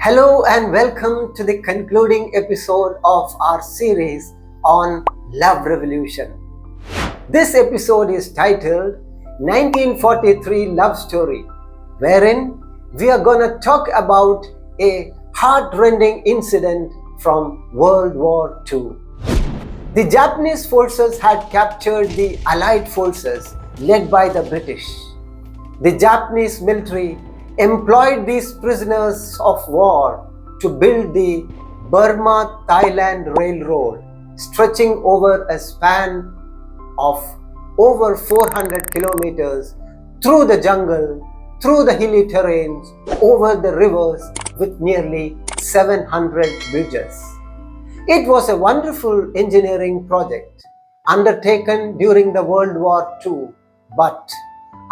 Hello and welcome to the concluding episode of our series on Love Revolution. This episode is titled 1943 Love Story, wherein we are going to talk about a heart-rending incident from World War II. The Japanese forces had captured the Allied forces led by the British. The Japanese military employed these prisoners of war to build the Burma-Thailand Railroad, stretching over a span of over 400 kilometers through the jungle, through the hilly terrains, over the rivers with nearly 700 bridges. It was a wonderful engineering project undertaken during the World War II, but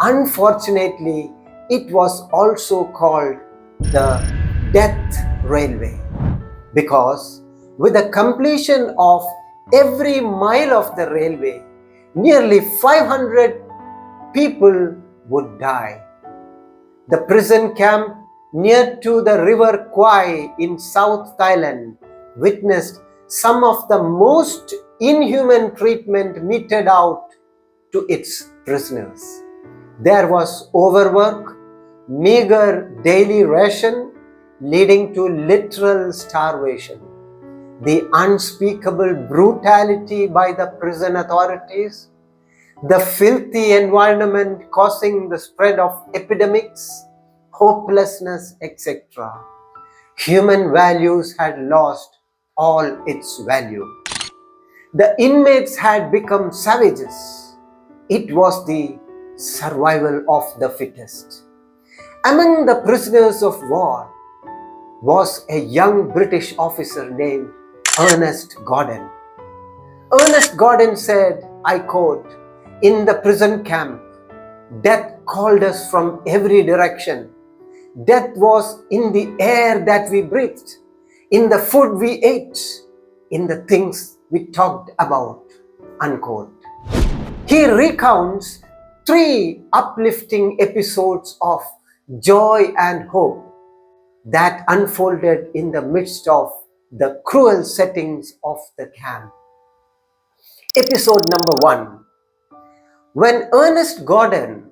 unfortunately, it was also called the Death Railway because with the completion of every mile of the railway, nearly 500 people would die. The prison camp near to the river Kwai in South Thailand witnessed some of the most inhuman treatment meted out to its prisoners. There was overwork, meager daily ration leading to literal starvation. The unspeakable brutality by the prison authorities, the filthy environment causing the spread of epidemics, hopelessness, etc. Human values had lost all its value. The inmates had become savages. It was the survival of the fittest. Among the prisoners of war was a young British officer named Ernest Gordon. Ernest Gordon said, I quote, "In the prison camp, death called us from every direction. Death was in the air that we breathed, in the food we ate, in the things we talked about," unquote. He recounts 3 uplifting episodes of joy and hope that unfolded in the midst of the cruel settings of the camp. Episode number 1. When Ernest Gordon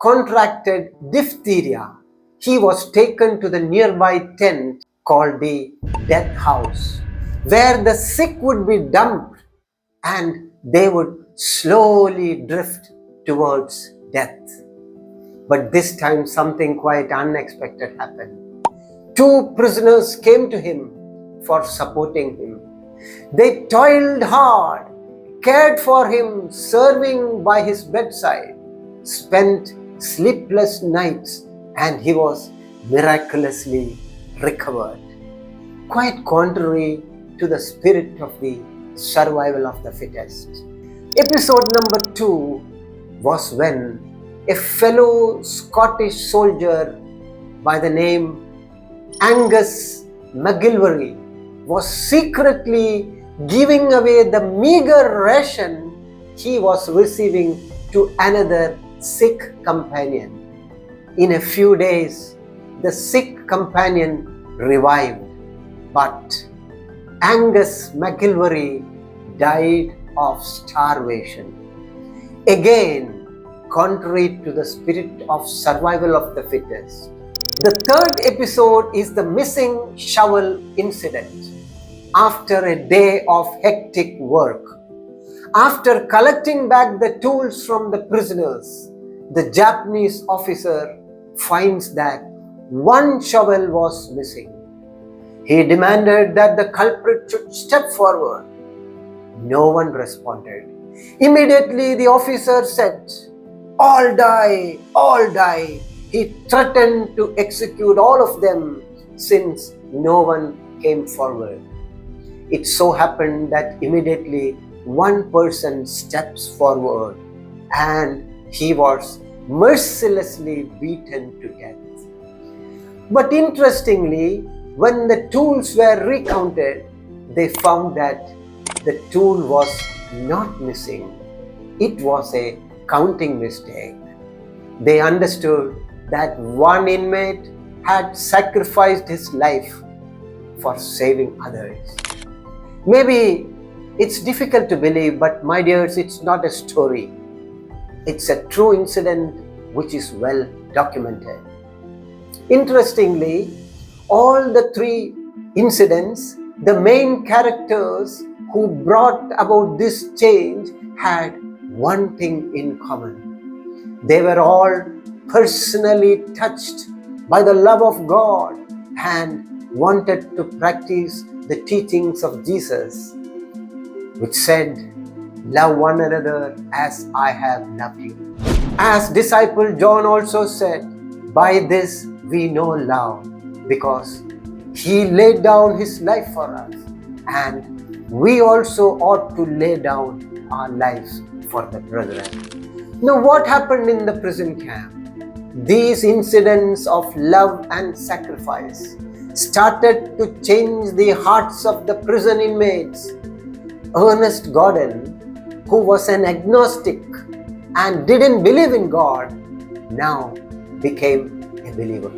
contracted diphtheria, he was taken to the nearby tent called the Death House, where the sick would be dumped and they would slowly drift towards death. But this time something quite unexpected happened. 2 prisoners came to him for supporting him. They toiled hard, cared for him, serving by his bedside, spent sleepless nights, and he was miraculously recovered. Quite contrary to the spirit of the survival of the fittest. Episode number 2 was when a fellow Scottish soldier by the name Angus McGillary was secretly giving away the meager ration he was receiving to another sick companion. In a few days, the sick companion revived, but Angus McGillary died of starvation. Again, contrary to the spirit of survival of the fittest. The 3rd episode is the missing shovel incident. After a day of hectic work, after collecting back the tools from the prisoners, the Japanese officer finds that 1 shovel was missing. He demanded that the culprit should step forward. No one responded. Immediately the officer said, "All die, all die." He threatened to execute all of them since no one came forward. It so happened that immediately 1 person steps forward and he was mercilessly beaten to death. But interestingly, when the tools were recounted, they found that the tool was not missing. It was a counting mistake. They understood that 1 inmate had sacrificed his life for saving others. Maybe it's difficult to believe, but my dears, it's not a story. It's a true incident which is well documented. Interestingly, all the three incidents, the main characters who brought about this change had one thing in common. They were all personally touched by the love of God and wanted to practice the teachings of Jesus, which said, "Love one another as I have loved you." As disciple John also said, "By this we know love, because he laid down his life for us, and we also ought to lay down our lives for the brethren." Now, what happened in the prison camp? These incidents of love and sacrifice started to change the hearts of the prison inmates. Ernest Gordon, who was an agnostic and didn't believe in God, now became a believer.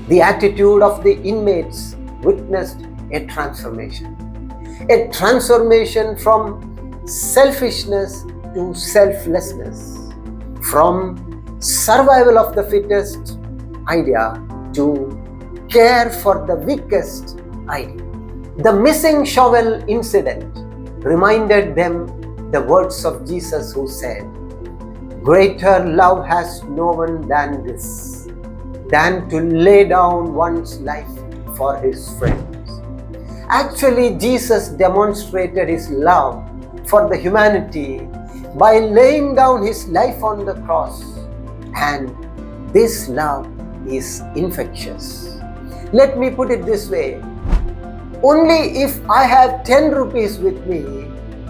The attitude of the inmates witnessed a transformation from selfishness to selflessness, from survival of the fittest idea to care for the weakest idea. The missing shovel incident reminded them the words of Jesus, who said, "Greater love has no one than this, than to lay down one's life for his friends." Actually, Jesus demonstrated his love for the humanity by laying down his life on the cross, and this love is infectious. Let me put it this way: only if I have 10 rupees with me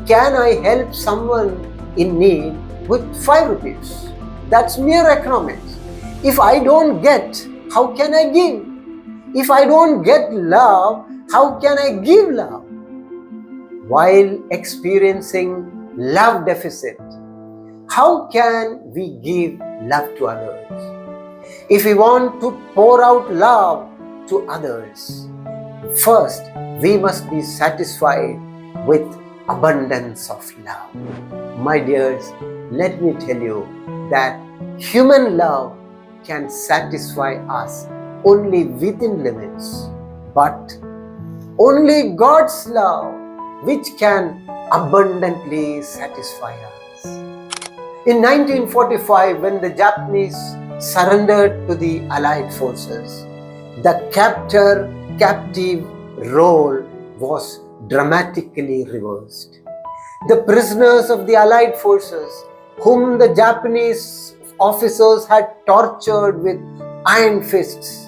can I help someone in need with 5 rupees. That's mere economics. If I don't get, how can I give? If I don't get love, how can I give love? While experiencing love deficit, how can we give love to others? If we want to pour out love to others, first we must be satisfied with abundance of love. My dears, let me tell you that human love can satisfy us only within limits, but only God's love which can abundantly satisfy us. In 1945, when the Japanese surrendered to the Allied forces, the captor-captive role was dramatically reversed. The prisoners of the Allied forces, whom the Japanese officers had tortured with iron fists,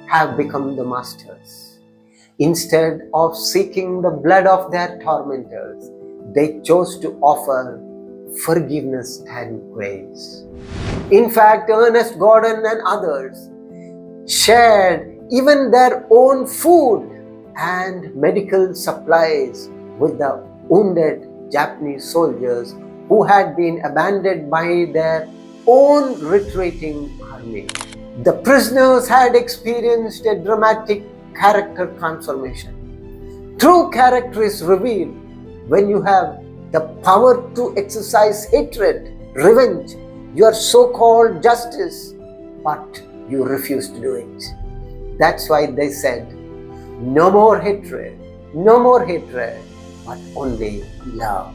have become the masters. Instead of seeking the blood of their tormentors, they chose to offer forgiveness and grace. In fact, Ernest Gordon and others shared even their own food and medical supplies with the wounded Japanese soldiers who had been abandoned by their own retreating army. The prisoners had experienced a dramatic character transformation. True character is revealed when you have the power to exercise hatred, revenge, your so-called justice, but you refuse to do it. That's why they said, "No more hatred, but only love."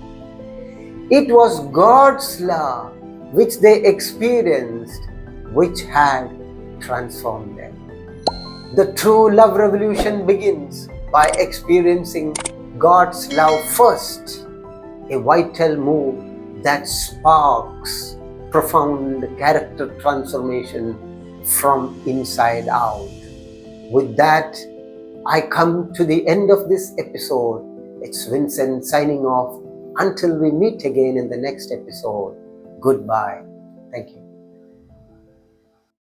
It was God's love which they experienced, which had transformed them. The true love revolution begins by experiencing God's love first, a vital move that sparks profound character transformation from inside out. With that, I come to the end of this episode. It's Vincent signing off. Until we meet again in the next episode, goodbye. Thank you.